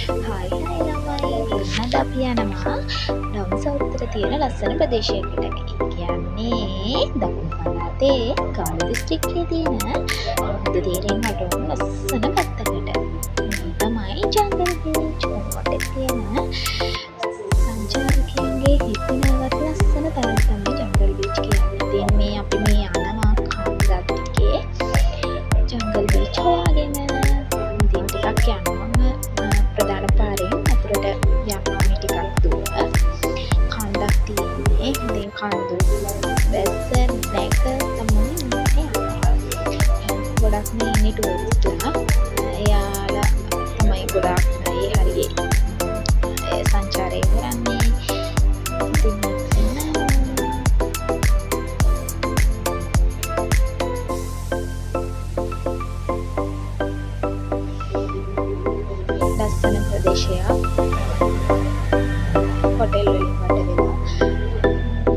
Hi hi ළමයි. අද අපි යනවා ඩවුන් සවුත් එක තියෙන ලස්සන ප්‍රදේශයකට. ඒ කියන්නේ දකුණු පළාතේ ගාල්ල දිස්ත්‍රික්කයේ තියෙන හොඳ තේරෙන්න වටවුණු ලස්සන පැත්තකට. මේ තමයි ජංගල් බීච්. ඔතේ තියෙන සංචාරකයන්ගේ හිතනවත් ලස්සන තැනක් තමයි ජංගල් බීච් කියන්නේ. ඉතින් මේ අපි මේ යනවා කාන්දත්තිකේ ජංගල් බීච් හොයාගෙන. ඉතින් ටිකක් යනවා ප්‍රධාන පාරෙන් අතුරට යනවා ටිකක් දුර. කන්දක් තියෙන්නේ. ඉතින් කන්ද වැස්ස නැක තමයි යන්නේ. ගොඩක් මේ ඉන්නේ ටූරිස්ට්ලා. එයාලා තමයි ගොඩක් මේ හරියේ සංචාරය කරන්නේ. ඉතින් ලස්සන ප්‍රදේශයක්. හොටෙල් වලින් වට වෙලා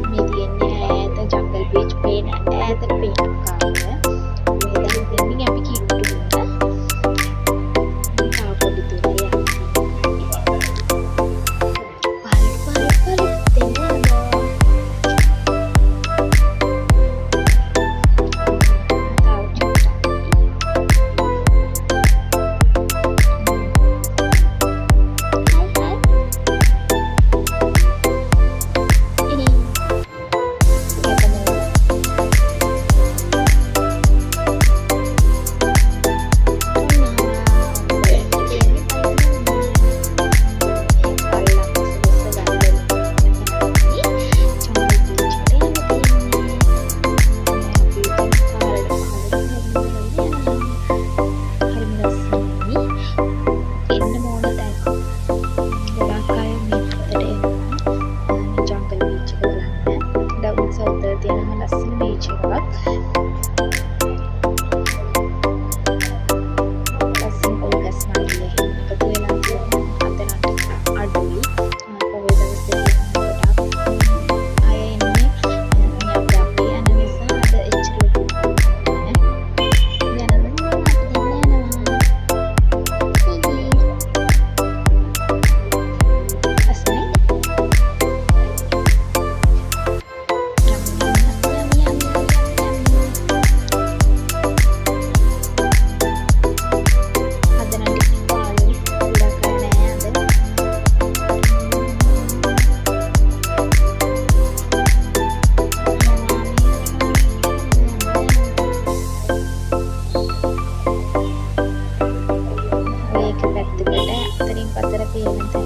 මේ තියෙන්නේ ඈත ජංගල් බීච් පේන ඈත පේන කාර්ය. මේ දැන් දෙන්නේ අපි කිට්ටුන. තා පොඩි දුරේ යනවා. පහළ දෙනවා. ලස්සන බීච් එකක්. ලස්සන පොල්ගස් මල්ලි එකතු වෙලා තියෙන අතනට අඩුයි. පොල් දවසේ ගොඩක් අය එන්නේ. මේ අපි යන නිසා අද එච්චර ලොකු නෑ. යනවා අස්මයි. අතරින් පතර පේන